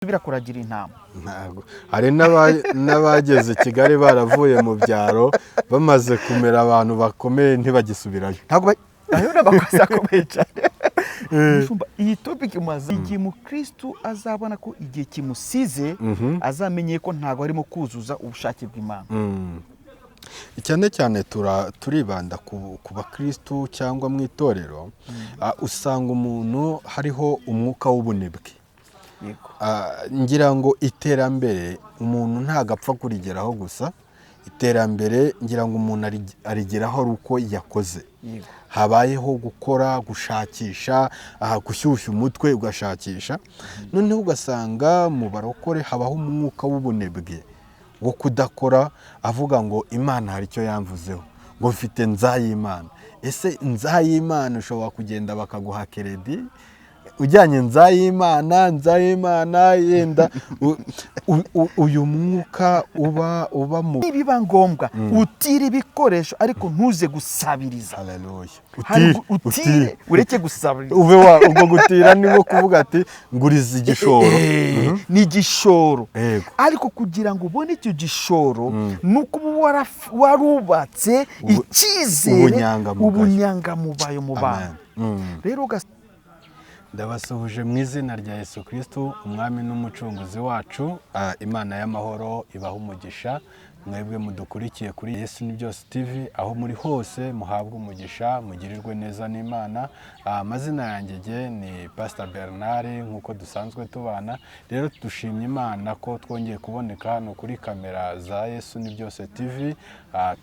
subira kuragira intama. ntago hari n'abageze Kigali baravuye mu byaro bamaze kumera abantu bakomeye ntibagisubirayo. Ntago ayo nabakoze akomeye cyane. Iyi topic mumaze igihe mu Kristo azabona ko igihe kimusize azamenye ko ntago arimo kuzuza ubushake bw'Imana. Cyane cyane turibanda ku bakristo cyangwa mu itorero, usanga umuntu hariho umwuka w'ubunebwe. Ngira ngo iterambere umuntu ntago apfa kurigeraho gusa, iterambere ngira ngo umuntu arigeraho ari uko yakoze. Habayeho gukora, gushakisha, gushyushya umutwe ugashakisha, noneho ugasanga mu barokore habaho umwuka w'ubunebwe wo kudakora, avuga ngo Imana hari icyo yamvuzeho, ngo mfite nzayimana. Ese nzayimana ushobora kugenda bakaguha keredi ujyanye nzayimana yenda uyu mwuka uba mu biba ngombwa utire ibikoresho ariko ntuze gusabiriza. Haleluya. Utire ureke gusabiriza. Ubwo gutira ni nko kuvuga ati nguriza igishoro. Ni igishoro. Ariko kugira ngo ubone icyo gishoro nuko warubatse icyizere ubunyangamubayo mu bantu. Rero ndabasuhuje mu izina rya Yesu Kristo, umwami n'umucunguzi wacu. Imana y'amahoro ibaha umugisha mwebwe mudukurikiye kuri Yesu ni byose TV, aho muri hose muhabwa umugisha, mugirirwe neza n'Imana. Amazina yanjye ni Pastor Bernard nkuko dusanzwe tubana. Rero dushimye Imana ko twongeye kuboneka hano kuri kamera za Yesu ni byose TV.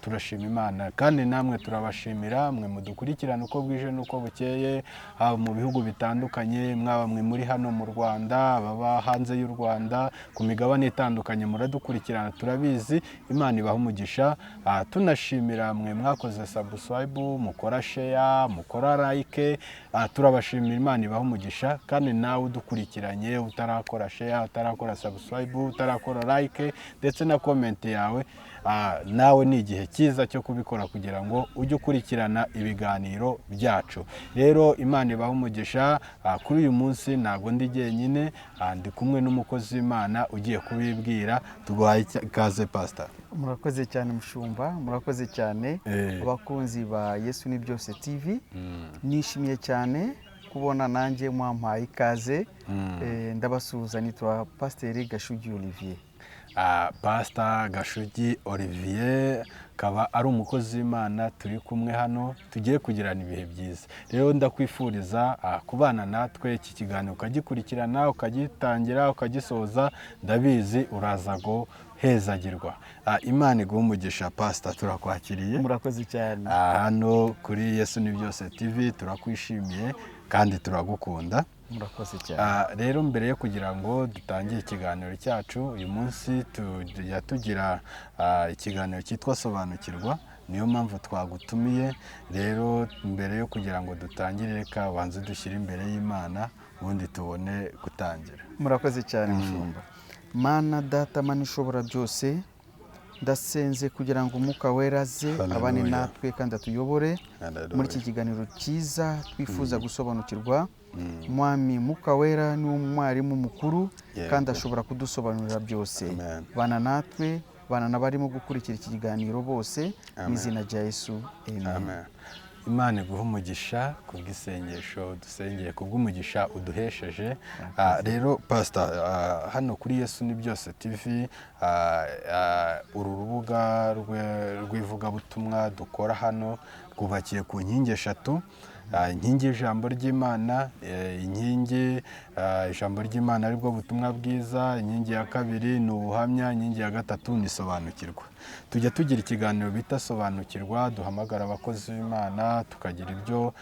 Turashima Imana kandi namwe turabashimira mwe mudukurikirana uko bwije nuko bukeye, mu bihugu bitandukanye, mwaba mwe muri hano mu Rwanda, baba hanze y'u Rwanda, ku migabane itandukanye muradukurikirana, turabizi. Imana ibaha umugisha. Tunashimira mwe mwakoze subscribe, mukora share, mukora like, turabashimira. Imana ibaha umugisha. Kandi nawe udukurikiranye utarakora share, utarakora subscribe, utarakora like ndetse na comment yawe, nawe ni igihe cyiza cyo kubikora kugira ngo ujye ukurikirana ibiganiro byacu. Rero Imana ibaha umugisha. Kuri uyu munsi ntabwo ndi jyenyine, ndi kumwe n'umukozi w'Imana ugiye kubibwira. Tuguhaye ikaze Pastor. Murakoze cyane mushumba, murakoze cyane abakunzi ba Yesu ni byose TV. Nishimiye cyane kubona nanjye mwampaye ikaze. Ndabasuhuza, nitwa Pasteur Gashugi Olivier. Pastor Gashugi Olivier kaba ari umukozi w'Imana turi kumwe hano, tugiye kugirana ibihe byiza. Rero ndakwifuriza kubana natwe, iki kiganiro ukagikurikirana, ukagitangira, ukagisoza, ndabizi urazago hezagirwa. Imana iguha umugisha Pastor, turakwakiriye. Murakoze cyane. Hano kuri Yesu ni byose TV turakwishimiye kandi turagukunda. Murakoze cyane. Rero mbere yo kugira ngo dutangire ikiganiro cyacu uyu munsi, tujya tugira ikiganiro cyitwa Sobanukirwa, niyo mpamvu twagutumiye. Rero mbere yo kugira ngo dutangire, reka banze dushyire imbere y'Imana ubundi tubone gutangira. Murakoze cyane mushumba. Mana Data, Mana ishobora byose, ndasenze kugira ngo Umwuka Wera aze abane natwe kandi atuyobore muri iki kiganiro cyiza twifuza gusobanukirwa. Mwami Mwuka Wera ni umwarimu mukuru kandi ashobora kudusobanurira byose. Bana natwe, bana n'abarimo gukurikira iki kiganiro bose, mu izina rya Yesu. Amen. Imana iguha umugisha kubw'isengesho dusengeye, kubw'umugisha uduhesheje. Rero Pastor, hano kuri Yesu ni byose TV, uru rubuga rw'ivugabutumwa dukora hano rwubakiye ku nkingi eshatu. Inkingi y'ijambo ry'Imana, inkingi ijambo ry'Imana aribwo butumwa bwiza, inkingi ya kabiri ni ubuhamya, inkingi ya gatatu ni Sobanukirwa. Tujya tugira ikiganiro bita Sobanukirwa, duhamagara abakozi b'Imana tukagira ibyo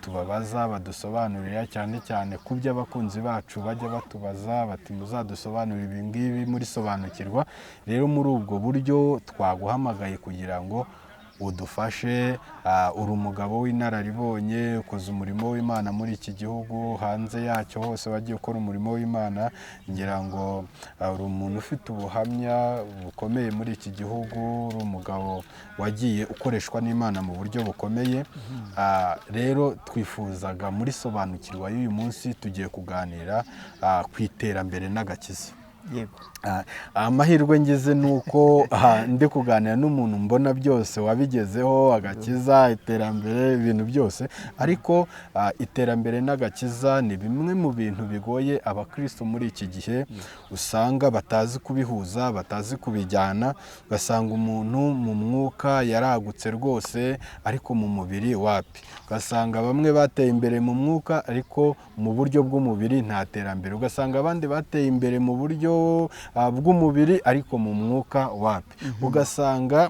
tubabaza badusobanurira, cyane cyane ku byo abakunzi bacu bajya batubaza bati muzadusobanurira ibi ngibi muri Sobanukirwa. Rero muri ubwo buryo twaguhamagaye kugira ngo udufashe, uri umugabo w'inararibonye, ukoze umurimo w'Imana muri iki gihugu, hanze yacyo hose wagiye ukora umurimo w'Imana, ngira ngo uri umuntu ufite ubuhamya bukomeye muri iki gihugu, uri umugabo wagiye ukoreshwa n'Imana mu buryo bukomeye. Rero twifuzaga muri sobanukirwa y'uyu munsi tugiye kuganira ku iterambere n'agakiza. Yego. Amahirwe ngize nuko ndi kuganira n'umuntu mbona byose wabigezeho, agakiza, iterambere, ibintu byose, ariko iterambere n'agakiza ni bimwe mu bintu bigoye abakristo muri iki gihe, usanga batazi kubihuza, batazi kubijyana, ugasanga umuntu mu mwuka yaragutse rwose ariko mu mubiri wapi, ugasanga bamwe bateye imbere mu mwuka ariko mu buryo bw'umubiri nta terambere, ugasanga abandi bateye imbere mu buryo bw'umubiri ariko mu mwuka wapi, ugasanga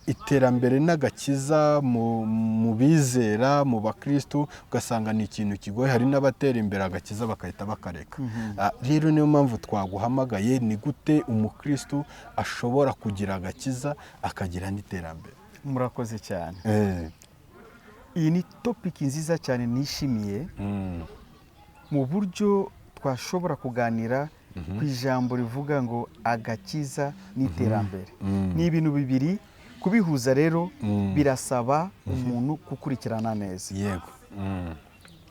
iterambere n'agakiza mu bizera, mu bakristo, ugasanga ni ikintu kigoye. Hari n'abatera imbere agakiza bakahita bakareka. Rero niyo mpamvu twaguhamagaye, ni gute umukristo ashobora kugira agakiza akagira n'iterambere? Murakoze cyane. Iyi ni topic nziza cyane nishimiye, mu buryo twashobora kuganira ku ijambo rivuga ngo agakiza n'iterambere. Ni ibintu bibiri, kubihuza rero birasaba umuntu gukurikirana neza. Yego.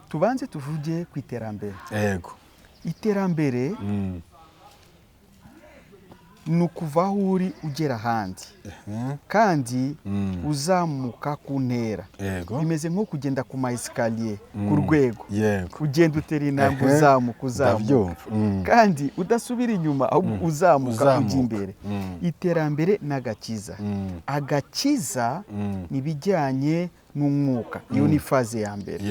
Tubanze tuvuge ku iterambere. Yego. Iterambere ni ukuva aho uri ugera ahandi, kandi uzamuka ku ntera. Bimeze nko kugenda ku maesikariye, ku rwego, ugenda utera intambwe uzamuka, kandi udasubira inyuma ahubwo uzamuka ujya imbere. Iterambere n'agakiza. Agakiza ni ibijyanye n'umwuka, iyo ni faze ya mbere.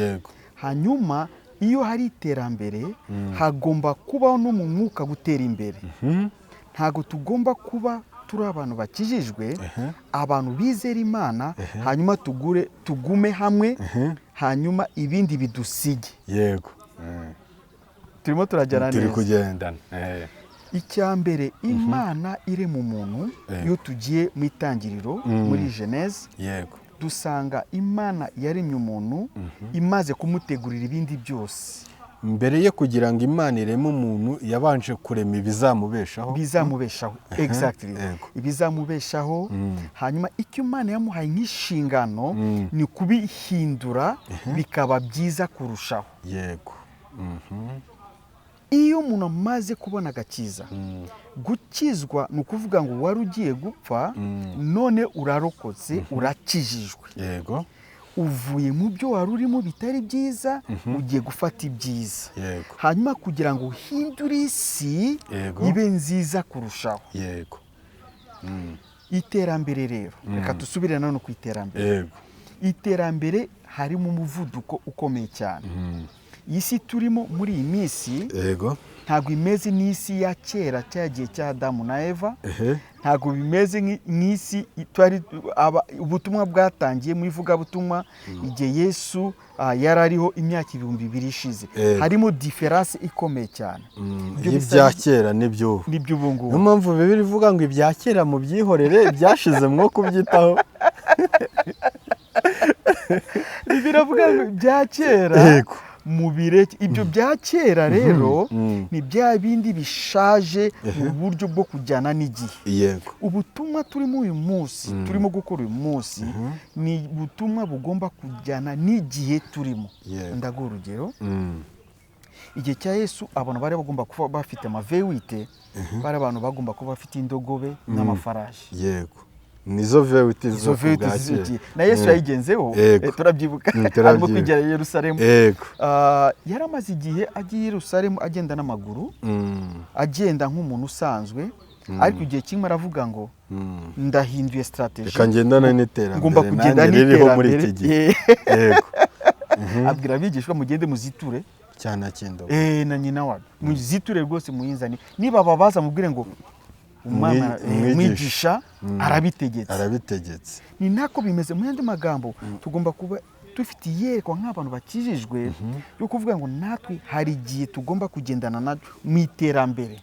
Hanyuma iyo hari iterambere hagomba kubaho no mu mwuka gutera imbere. Ntago tugomba kuba turi abantu bakijijwe, abantu bizera Imana, hanyuma tugume hamwe, hanyuma ibindi bidusige. Yego. Turimo turajyana neza. Turi kugendana. Icya mbere, Imana iri mu muntu. Iyo tugiye mu itangiriro muri Genese, dusanga Imana yaremye umuntu imaze kumutegurira ibindi byose. Mbere yo kugira ngo Imana ireme umuntu, yabanje kurema ibizamubeshaho. Exactly. Ibizamubeshaho. Hanyuma icyo Imana yamuhaye nk'inshingano ni kubihindura bikaba byiza kurushaho. Yego. Iyo umuntu amaze kubona agakiza, gukizwa ni ukuvuga ngo wari ugiye gupfa, none urarokotse, urakijijwe. Yego. Uvuye mu byo wari urimo bitari byiza, ugiye gufata ibyiza. Hanyuma kugira ngo uhindure isi ibe nziza kurushaho. Yego. Iterambere rero, reka dusubire none ku iterambere. Iterambere harimo umuvuduko ukomeye cyane. Isi turimo muri iyi minsi ntabwo imeze n'isi ya kera, cya gihe cya Adamu na Eva. Ntabwo bimeze nk'isi ubutumwa bwatangiye mu ivugabutumwa igihe Yesu yari ariho imyaka 2000 ishize. Harimo diferanse ikomeye cyane. Ibya kera n'ibyo ubu ngubu. Niyo mpamvu Bibiliya ivuga ngo ibya kera mu byihorere, byashize mwo kubyitaho. Biravuga ngo ibya kera mu bireke. Ibyo bya kera rero ni bya bindi bishaje mu buryo bwo kujyana n'igihe. Ubutumwa turimo uyu munsi, turimo gukora uyu munsi, ni ubutumwa bugomba kujyana n'igihe turimo. Ndaguha urugero. Igihe cya Yesu abantu bari bagomba kuba bafite amavewite, bari abantu bagomba kuba bafite indogobe n'amafarashi. Nizo vewite zo na Yesu yayigenzeho, turabyibuka. Arimo kugera i Yerusalemu. Yari amaze igihe agiye i Yerusalemu agenda n'amaguru, agenda nk'umuntu usanzwe, ariko igihe kimwe aravuga ngo ndahinduye strategy, reka ngendana n'iterambere, ngomba kugenda n'iterambere. Abwira abigishwa mugende muziture cyana cyendo na nyina wawe, muziture rwose muyinzani, niba babaza mubwire ngo umwigisha arabitegetse. Ni nako bimeze. Mu yandi magambo, tugomba kuba dufite iyerekwa nk'abantu bakijijwe yo kuvuga ngo natwe hari igihe tugomba kugendana na mu iterambere.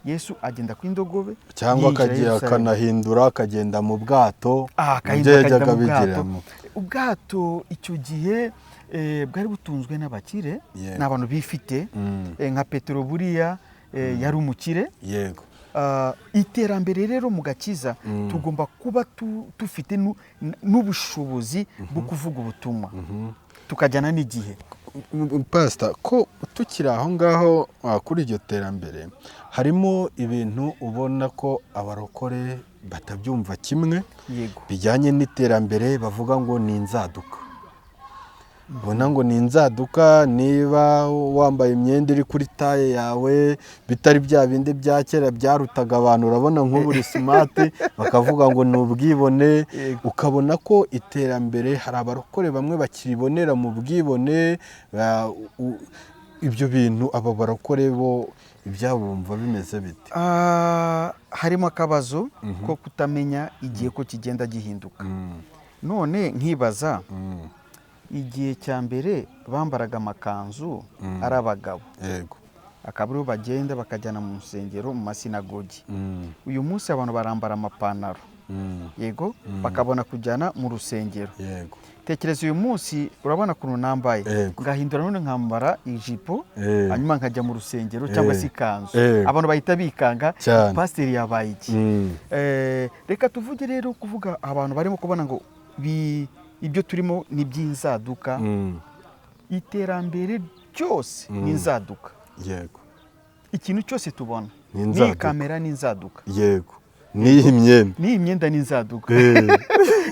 Yesu agenda ku indogobe cyangwa akagiye akanahindura akagenda mu bwato akagenda mu bwato. Ubwato icyo gihe bwari butunzwe n'abakire n'abantu bifite nka Petero buriya yari umukire. Yego. Iterambere rero mu gakiza tugomba kuba dufite n'ubushobozi bwo kuvuga ubutumwa tukajyana n'igihe. Pastor, ko tukiri aho ngaho kuri iryo terambere harimo ibintu ubona ko abarokore batabyumva kimwe bijyanye n'iterambere, bavuga ngo ni inzaduka. Ubona ngo ni inzaduka, niba wambaye imyenda iri kuri taye yawe bitari bya bindi bya kera byarutaga abantu, urabona nk'uburi smart bakavuga ngo ni ubwibone. Ukabona ko iterambere hari abarokore bamwe bakiribonera mu bwibone. Ibyo bintu aba barokore bo ibyabumva bimeze bite? Harimo akabazo ko kutamenya igihe ko kigenda gihinduka. None nkibaza, igihe cya mbere bambaraga amakanzu ari abagabo, akaba ariho bagenda bakajyana mu nsengero mu masinagogi. Uyu munsi abantu barambara amapantaro, yego, bakabona kujyana mu rusengero. Tekereza uyu munsi urabona ukuntu nambaye, ngahindura none nkambara ijipo hanyuma nkajya mu rusengero cyangwa se ikanzu, abantu bahita bikanga pasiteri yabaye iki. Reka tuvuge rero kuvuga abantu barimo kubona ngo ibyo turimo ni by'inzaduka. Iterambere ryose ni inzaduka. Yego. Ikintu cyose tubona ni kamera ni inzaduka. Yego. Ni imyenda ni inzaduka.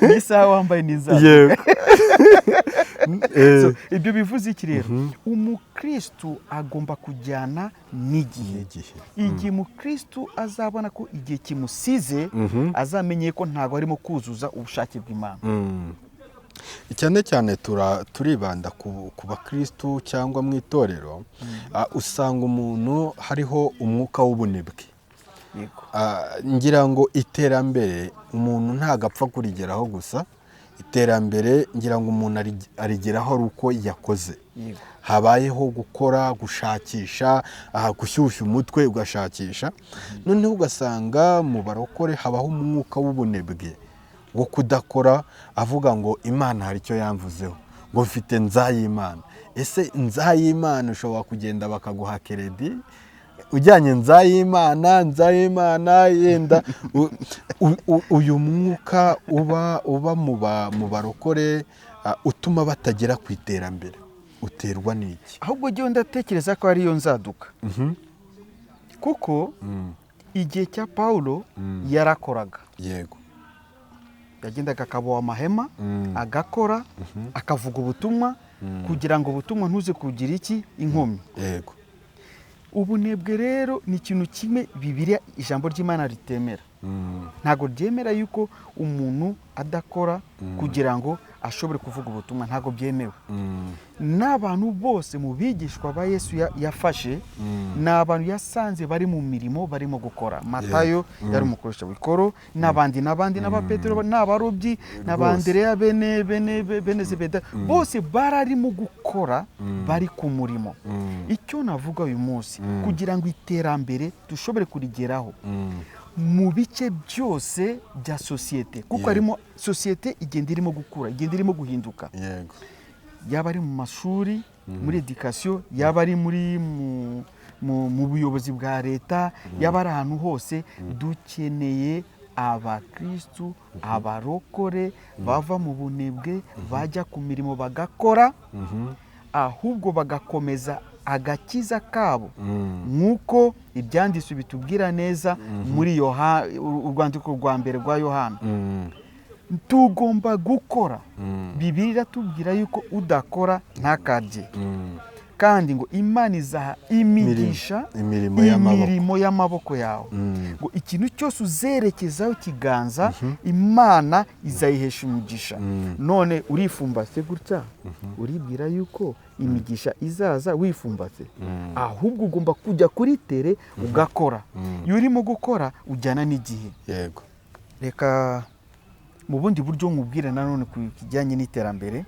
Ni isaha wambaye ni inzaduka. Yego. Ibyo bivuze iki rero? Umukristo agomba kujyana n'igihe. Igihe umukristo azabona ko igihe kimusize, azamenye ko ntago arimo kuzuza ubushake bw'Imana. Cyane cyane turibanda ku bakristo cyangwa mu itorero, usanga umuntu hariho umwuka w'ubunebwe. Ngira ngo iterambere umuntu ntagapfa kurigeraho gusa, iterambere ngira ngo umuntu arigeraho ari uko yakoze. Habayeho gukora, gushakisha, gushyushya umutwe ugashakisha. Noneho ugasanga mu barokore habaho umwuka w'ubunebwe wo kudakora, avuga ngo Imana hari icyo yamvuzeho, ngo mfite nzayimana. Ese nzayimana ushobora kugenda bakaguha keredi ujyanye nzayimana yenda uyu mwuka uba mu barokore utuma batagera ku iterambere uterwa n'iki? Ahubwo jye ndatekereza ko ari yo nzaduka. Kuko igihe cya Paulo yarakoraga. Yego. Yagendaga akaboha amahema, agakora, akavuga ubutumwa kugira ngo ubutumwa ntuze kugira iki inkomyi. Yego. Ubunebwe rero ni ikintu kimwe Bibiliya ijambo ry'Imana ritemera. Ntago ryemera yuko umuntu adakora kugira ngo ashobore kuvuga ubutumwa, ntago byemewe. N'abantu bose mu bigishwa ba Yesu yafashe n'abantu yasanze bari mu mirimo barimo gukora. Matayo yari umukoresha w'ikoro, n'abandi n'aba Petero n'abarobyi n'abandereya bene Zebeda, bose bararimo gukora, bari ku murimo. Icyo navuga uyu munsi kugira ngo iterambere dushobore kurigeraho mu bice byose bya sosiyete, kuko harimo sosiyete igenda irimo gukura, igenda irimo guhinduka. Yego. Yaba ari mu mashuri, muri education, yaba ari mu buyobozi bwa leta, yaba ari ahantu hose, dukeneye abakristu, abarokore bava mu bunebwe, bajya ku mirimo bagakora, ahubwo bagakomeza agakiza kabo nk'uko ibyanditswe bitubwira neza muri urwandiko rwa mbere rwa Yohana. Tugomba gukora. Bibiliya iratubwira yuko udakora ntakarye. Kandi ngo Imana izaha imigisha imirimo y'amaboko yawe. Ngo ikintu cyose uzerekezaho ikiganza, Imana izayihesha umugisha. None urifumbatse gutya, uribwira yuko imigisha izaza wifumbatse? Ahubwo ugomba kujya kuri tere ugakora. Iyo urimo gukora ujyana n'igihe. Yego. Reka mu bundi buryo nkubwira nanone ku kijyanye n'iterambere.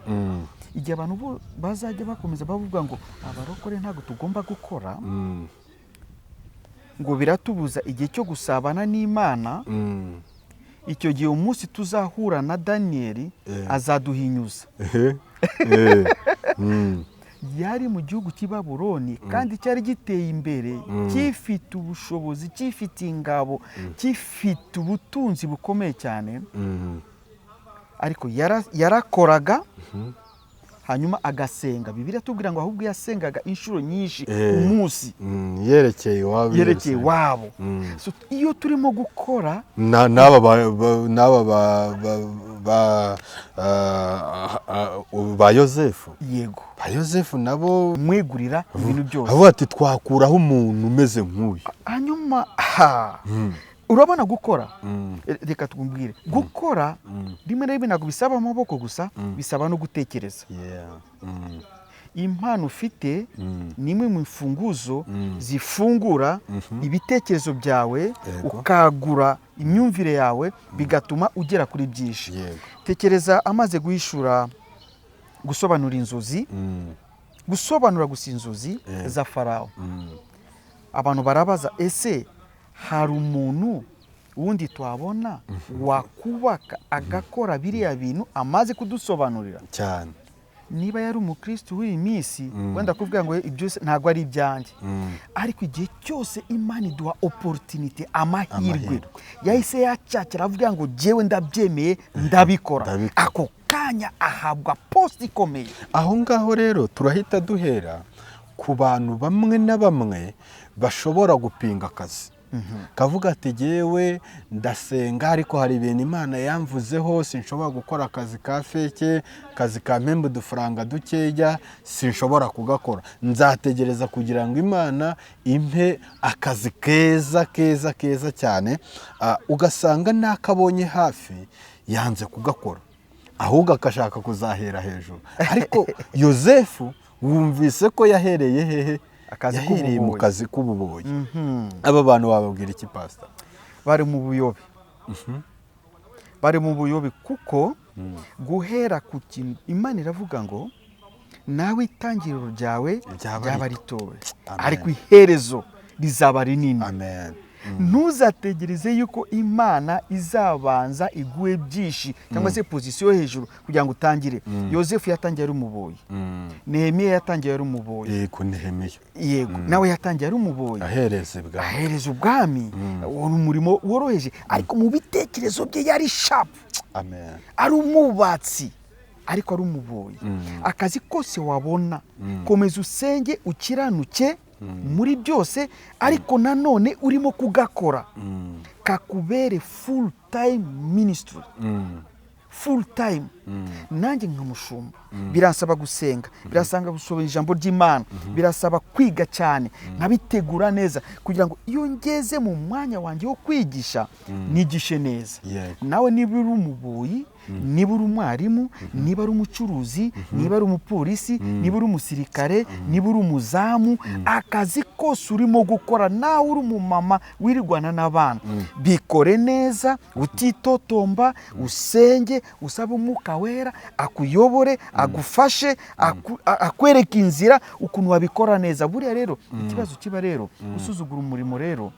Igihe abantu bazajya bakomeza bavuga ngo abarokore ntago tugomba gukora, ngo biratubuza igihe cyo gusabana n'Imana. Icyo gihe umunsi tuzahura na Daniyeli azaduhinyuza. Yari mu gihugu cy'i Babuloni kandi cyari giteye imbere, gifite ubushobozi, gifite ingabo, gifite ubutunzi bukomeye cyane. Ariko yarakoraga hanyuma agasenga. Bibiliya tubwira ngo ahubwo yasengaga inshuro nyinshi umunsi, yerekeye iwabo. Iyo turimo gukora n'aba ba Yosefu, yego, ba Yosefu nabo mwegurira ibintu byose, avuga ati twakuraho umuntu umeze nk'uyu. hanyuma urabona gukora, reka twumvire, gukora rimwe na rimwe ntabwo bisaba amaboko gusa, bisaba no gutekereza. Impano ufite ni imwe mu mfunguzo zifungura ibitekerezo byawe, ukagura imyumvire yawe, bigatuma ugera kuri byinshi. Tekereza amaze guhishura, gusobanura inzozi, gusobanura gusa inzozi za Farawo. Abantu barabaza, ese hari umuntu wundi twabona wakubaka agakora biriya bintu amaze kudusobanurira cyane? Niba yari umukristo w'iyi minsi, wenda kuvuga ngo ibyo ntabwo ari ibyanjye, ariko igihe cyose Imana iduha opportunity, amahirwe, yahise yacakira avuga ngo jewe ndabyemeye, ndabikora. Ako kanya ahabwa post ikomeye. Aho ngaho rero turahita duhera ku bantu bamwe na bamwe bashobora gupinga akazi. Kavuga ati jewe ndasenga ariko hari ibintu Imana yamvuzeho, sinshobora gukora akazi ka feke, akazi ka mpembe udufaranga dukeya, sinshobora kugakora, nzategereza kugira ngo Imana impe akazi keza cyane. Ugasanga nakabonye hafi yanze kugakora, ahubwo akashaka kuzahera hejuru. Ariko Yosefu wumvise ko yahereye hehe? Yahereye mu kazi k'ububoyi. Aba bantu bababwira iki pastor? Bari mu buyobe. Bari mu buyobe kuko guhera ku kintu Imana iravuga ngo nawe itangiriro ryawe ryaba ritowe, ariko iherezo rizaba rinini. Amen. Ntuzategereze yuko Imana izabanza iguhe byinshi cyangwa se pozisiyo hejuru kugira ngo utangire. Yosefu yatangiye ari umuboyi, Nehemiya yatangiye ari umuboyi, yego, Nehemiya, yego, nawe yatangiye ari umuboyi, ahereza ubwami, umurimo woroheje, ariko mu bitekerezo bye yari sharp. Amen. Ari umubatsi ariko ari umuboyi. Akazi kose wabona, komeza usenge, ukiranuke muri byose, ariko nanone urimo kugakora, kakubere full time ministry. Full time. Nanjye nkamushumba birasaba gusenga, birasanga gusoma ijambo ry'Imana, birasaba kwiga cyane, nkabitegura neza kugira ngo iyo ngeze mu mwanya wanjye wo kwigisha nigishe neza. Nawe niba uri umuboyi, niba uri umwarimu, niba ari umucuruzi, niba ari umupolisi, niba uri umusirikare, niba uri umuzamu, akazi kose urimo gukora, nawe uri umumama wirirwana n'abana, bikore neza, utitotomba, usenge, usaba Umwuka Wera akuyobore, agufashe, akwereka inzira ukuntu wabikora neza. Buriya rero ikibazo kiba rero usuzugura umurimo rero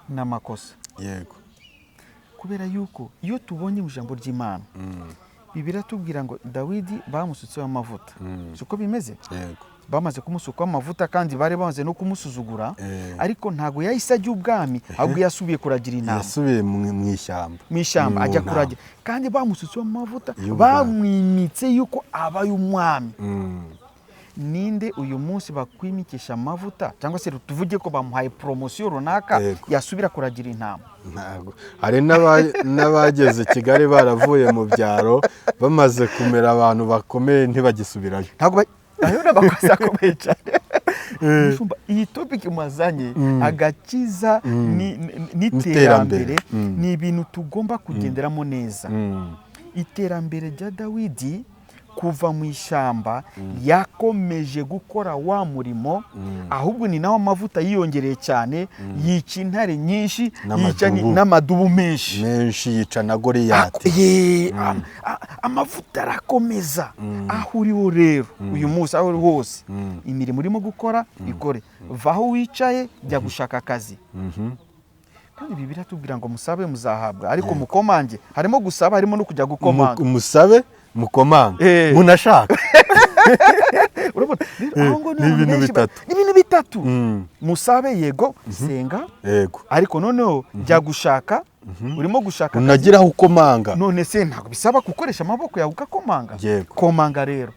n'amakosa. Yego. Kubera yuko iyo tubonye ijambo ry'Imana, Bibiliya tubwira ngo Dawidi bamusutseho amavuta. Siko bimeze? Yego. Bamaze kumusukaho amavuta kandi bari bamaze no kumusuzugura, ariko ntago yahise ajya ubwami, ahubwo yasubiye kuragira intama. Yasubiye mu ishyamba. Mu ishyamba ajya kuragira. Kandi bamusutseho amavuta, bamwimitse yuko abaye umwami. Ninde uyu munsi bakwimikisha amavuta cyangwa se tuvuge ko bamuhaye promotion runaka yasubira kuragira intama? Ntago. Hari n'abageze Kigali baravuye mu byaro bamaze kumera abantu bakomeye ntibagisubirayo. Ntago ayona bakoze akomeye cyane. Iyi topic mazanye agakiza n'iterambere ni ibintu tugomba kugenderamo neza. Iterambere rya Dawidi kuva mu ishyamba yakomeje gukora wa murimo, ahubwo ni naho amavuta yiyongereye cyane, yica intare nyinshi, yica n'amadubu menshi, yica na Goliyati. Amavuta arakomeza. Aho uriho rero uyu munsi, aho uri hose, imirimo urimo gukora ikore, vaho wicaye jya gushaka akazi. Kandi Bibiliya tubwira ngo musabe muzahabwa, ariko mukomange. Harimo gusaba, harimo no kujya gukomanga. Musabe mukomange, munashaka. Urabona aho ngo ni ibintu bitatu. Musabe, yego, senga, yego, ariko noneho jya gushaka. Urimo gushaka unagira aho ukomanga. None se ntabwo bisaba gukoresha amaboko yawe ugakomanga? Komanga rero.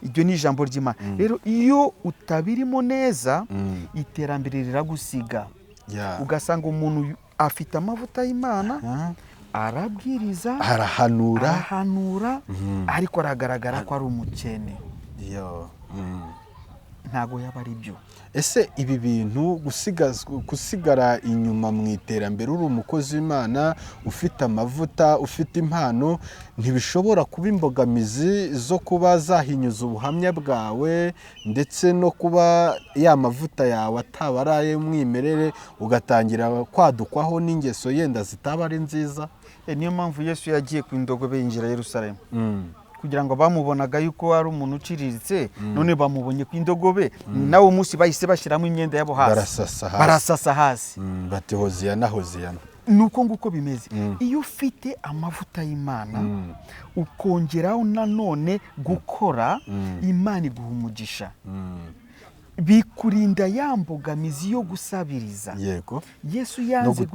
Iryo ni ijambo ry'Imana. Rero iyo utabirimo neza, iterambere riragusiga. Ugasanga umuntu afite amavuta y'Imana, arabwiriza, arahanura, ariko aragaragara ko ari umukene. Ntago yaba ari byo. Ese ibi bintu gusigara inyuma mu iterambere, uri umukozi w'Imana, ufite amavuta, ufite impano, ntibishobora kuba imbogamizi zo kuba zahinyuza ubuhamya bwawe, ndetse no kuba ya mavuta yawe ataba ari ay'umwimerere, ugatangira kwadukwaho n'ingeso yenda zitaba ari nziza? Niyo mpamvu Yesu yagiye ku indogobe yinjira Yerusalemu, kugira ngo bamubonaga yuko ari umuntu uciriritse, none bamubonye ku indogobe, nawo munsi bahise bashyiramo imyenda yabo hasi, barasasa hasi, bati Hoziyana, Hoziyana. Nuko nguko bimeze. Iyo ufite amavuta y'Imana, ukongeraho nanone gukora, Imana iguha umugisha. Bikurinda ya mbogamizi yo gusabiriza. Yego. Yesu yanze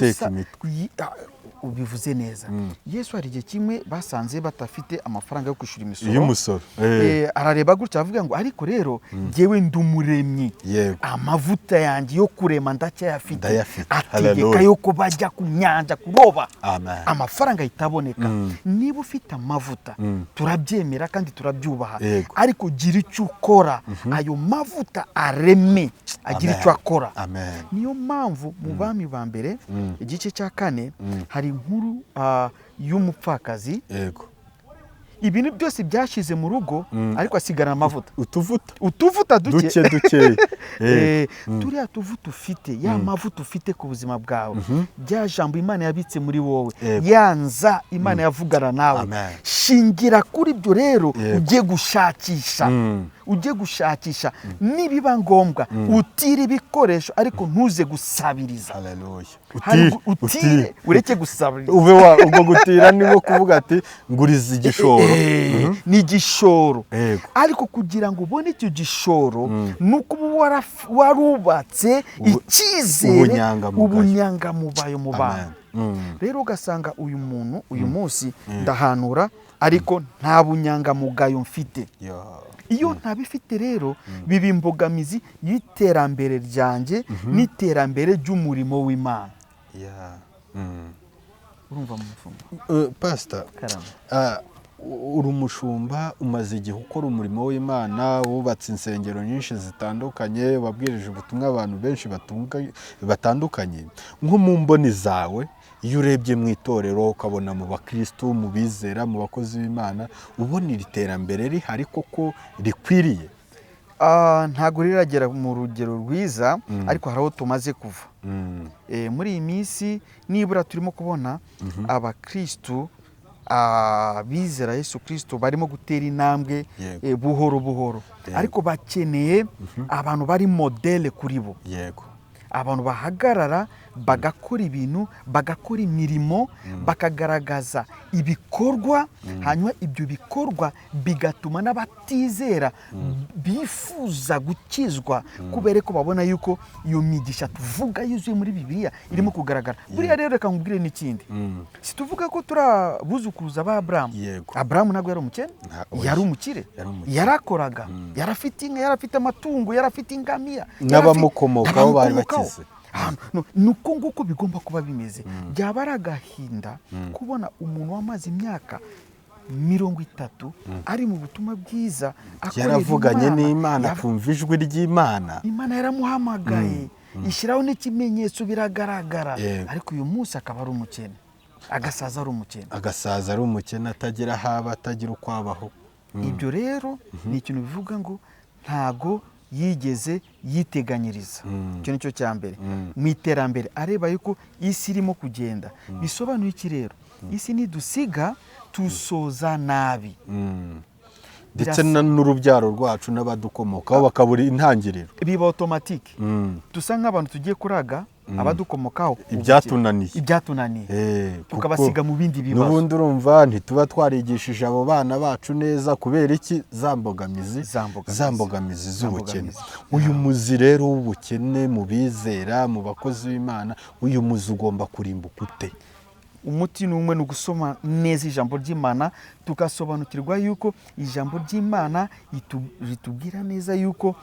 ubivuze neza. Yesu hari igihe kimwe basanze batafite amafaranga yo kwishyura imisoro. Arareba gutya avuga ngo ariko rero jyewe ndumuremyi, amavuta yanjye yo kurema ndacyayafite. Ategeka yuko bajya ku nyanja kuroba, amafaranga itaboneka. Niba ufite amavuta, turabyemera kandi turabyubaha, ariko gira icyo ukora, ayo mavuta areme, agira icyo akora. Niyo mpamvu mu bami ba mbere igice cya 4 hari inkuru y'umupfakazi. Ibintu byose byashize mu rugo, ariko asigara amavuta, utuvuta duke. Turiya tuvuta ufite, ya mavuta ufite ku buzima bwawe, rya jambo Imana yabitse muri wowe, yanza Imana yavugana nawe, shingira kuri byo rero, ujye gushakisha nibiba ngombwa, utire ibikoresho, ariko ntuze gusabiriza. Utire, ureke gusabiriza. Ubwo gutira nibo kuvuga ati nguriza igishoro. Ni igishoro. Ariko kugira ngo ubone icyo gishoro, nuko warubatse icyizere, ubunyangamubayo mu bantu. Rero ugasanga uyu muntu uyu munsi ndahanura, ariko nta bunyangamugayo mfite. Iyo ntabifite rero, biba imbogamizi y'iterambere ryanjye n'iterambere ry'umurimo w'Imana. Urumva umushumba? Pastor, uri umushumba, umaze igihe ukora umurimo w'Imana, wubatse insengero nyinshi zitandukanye, wabwirije ubutumwa abantu benshi batandukanye. Nko mu mboni zawe, iyo urebye mu itorero ukabona mu bakristo, mu bizera, mu bakozi b'Imana, ubona iri terambere rihari koko rikwiriye? Ntago riragera mu rugero rwiza, ariko hari aho tumaze kuva. Muri iyi minsi nibura turimo kubona abakristo, bizera Yesu Kristo barimo gutera intambwe buhoro buhoro, ariko bakeneye abantu bari modele kuri bo. Abantu bahagarara bagakora ibintu, bagakora imirimo, bakagaragaza ibikorwa, hanyuma ibyo bikorwa bigatuma n'abatizera bifuza gukizwa, kubera ko babona yuko iyo migisha tuvuga yuzuye muri Bibiliya irimo kugaragara. Buriya rero reka nkubwire n'ikindi, situvuga ko turabuzukuruza ba Abrahamu. Abrahamu ntabwo yari umukene, yari umukire, yarakoraga, yarafite inka, yarafite amatungo, yarafite ingamiya, n'abamukomokaho bari bakize. Nuko nguko bigomba kuba bimeze. Byaba ari agahinda kubona umuntu wamaze imyaka 30 ari mu butumwa bwiza, yaravuganye n'Imana, kumva ijwi ry'Imana, Imana yaramuhamagaye, ishyiraho n'ikimenyetso biragaragara, ariko uyu munsi akaba ari umukene, agasaza ari umukene, atagira haba, atagira uko abaho. ibyo rero ni ikintu bivuga ngo ntago yigeze yiteganyiriza. Icyo nicyo cya mbere. Mu iterambere areba yuko isi irimo kugenda. Bisobanuye iki rero? Isi nidusiga tusoza nabi. Ndetse n'urubyaro rwacu n'abadukomokaho bakabura intangiriro. Biba automatique. Dusa nk'abantu tugiye kuraga abadukomokaho ibyatunaniye tukabasiga mu bindi bibazo. N'ubundi urumva ntituba twarigishije abo bana bacu neza kubera iki? za mbogamizi z'ubukene. Uyu muzi rero w'ubukene mu bizera, mu bakozi b'Imana, uyu muzi ugomba kurimbuka ute? Umuti ni umwe, ni ugusoma neza ijambo ry'Imana, tugasobanukirwa yuko ijambo ry'Imana ritubwira neza yuko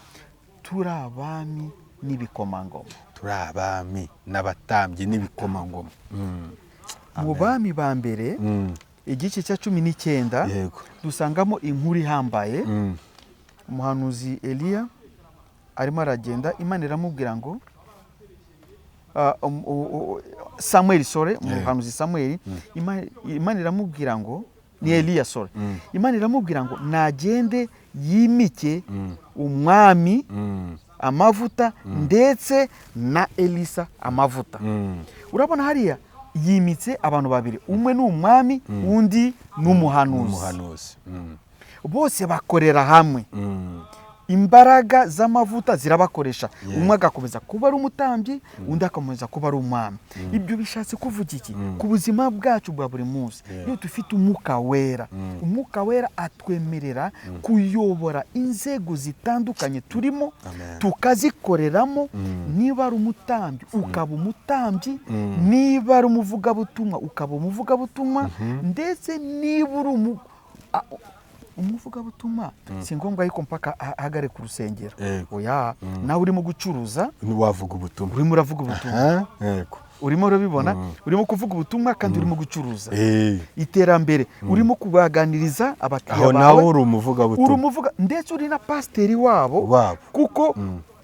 turi abami n'ibikomangoma. Turi abami n'abatambyi n'ibikomangoma. Mu bami ba mbere igice cya 19 dusangamo inkuru ihambaye. Umuhanuzi Eliya arimo aragenda, Imana iramubwira ngo umuhanuzi Samuel, Imana iramubwira ngo ni Eliya Imana iramubwira ngo nagende yimike umwami amavuta ndetse na Elisa amavuta. Urabona hariya yimitse abantu babiri, umwe ni umwami undi ni umuhanuzi. Bose bakorera hamwe. Imbaraga z'amavuta zirabakoresha. Umwe agakomeza kuba ari umutambyi, undi agakomeza kuba ari umwami. Ibyo bishatse kuvuga iki? Ku buzima bwacu bwa buri munsi, iyo dufite umwuka wera, umwuka wera atwemerera kuyobora inzego zitandukanye turimo, tukazikoreramo. Niba ari umutambyi ukaba umutambyi, niba ari umuvugabutumwa ukaba umuvugabutumwa, ndetse niba uri umuvugabutumwa si ngombwa yuko mpaka ahagare ku rusengero. Oya, nawe urimo gucuruza wavuga ubutumwa, urimo uravuga ubutumwa. Urimo urabibona, urimo kuvuga ubutumwa kandi urimo gucuruza. Iterambere urimo kubaganiriza abakiriya bawe, aho nawe uri umuvugabutumwa, ndetse uri na pasiteri wabo, kuko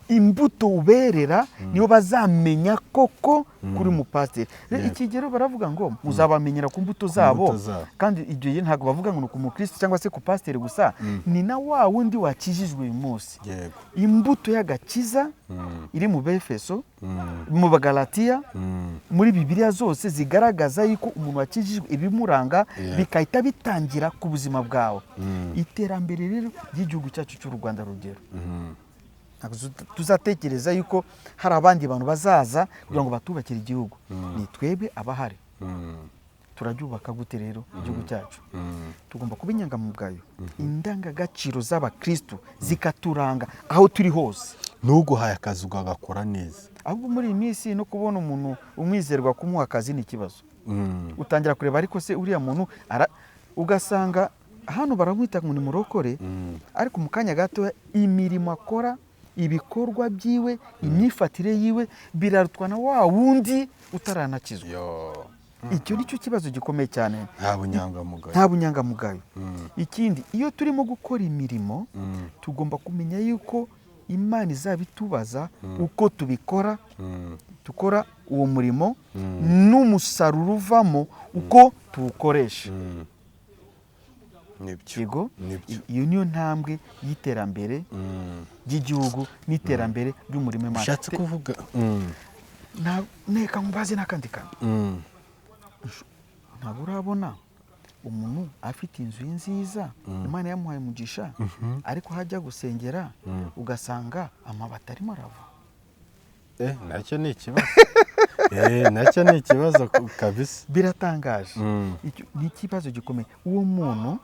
imbuto uberera niyo bazamenya koko kuri umupasiteri. Ikigero baravuga ngo muzabamenyera ku mbuto zabo, kandi ibyo ntabwo bavuga ngo ni ku mukristo cyangwa se ku pasiteri gusa, ni na wa wundi wakijijwe uyu munsi. Imbuto y'agakiza iri mu Befeso, mu Bagalatiya, muri Bibiliya zose zigaragaza yuko umuntu wakijijwe ibimuranga bikahita bitangira ku buzima bwawe. Iterambere rero ry'igihugu cyacu cy'u Rwanda rugero, tuzatekereza yuko hari abandi bantu bazaza kugira ngo batubakire igihugu. Ni twebwe abahari. Turabyubaka gute rero igihugu cyacu? Tugomba kuba inyangamugayo, indangagaciro z'abakristo zikaturanga aho turi hose. N'uguhaye akazi ugakora neza. Ahubwo muri iyi minsi no kubona umuntu umwizerwa kumuha akazi ni ikibazo. Utangira kureba ariko se uriya muntu ugasanga hano baramwita ngo ni murokore, ariko mu kanya gato imirimo akora, ibikorwa byiwe, imyifatire yiwe birarutwa na wa wundi utaranakizwa. Icyo nicyo kibazo gikomeye cyane. Nta bunyangamugayo. Ikindi, iyo turimo gukora imirimo, tugomba kumenya yuko Imana izabitubaza uko tubikora, tukora uwo murimo n'umusaruro uvamo uko tuwukoresha. Yego, iyo niyo ntambwe y'iterambere ry'igihugu n'iterambere ry'umurimo w'Imana. Ushatse kuvuga neka nkubaze n'akandi kantu. Ntabwo urabona umuntu afite inzu nziza, Imana yamuhaye umugisha, ariko hajya gusengera ugasanga amabati arimo arava? Nacyo ni ikibazo. Nacyo ni ikibazo kabisa. Biratangaje. Ni ikibazo gikomeye. Uwo muntu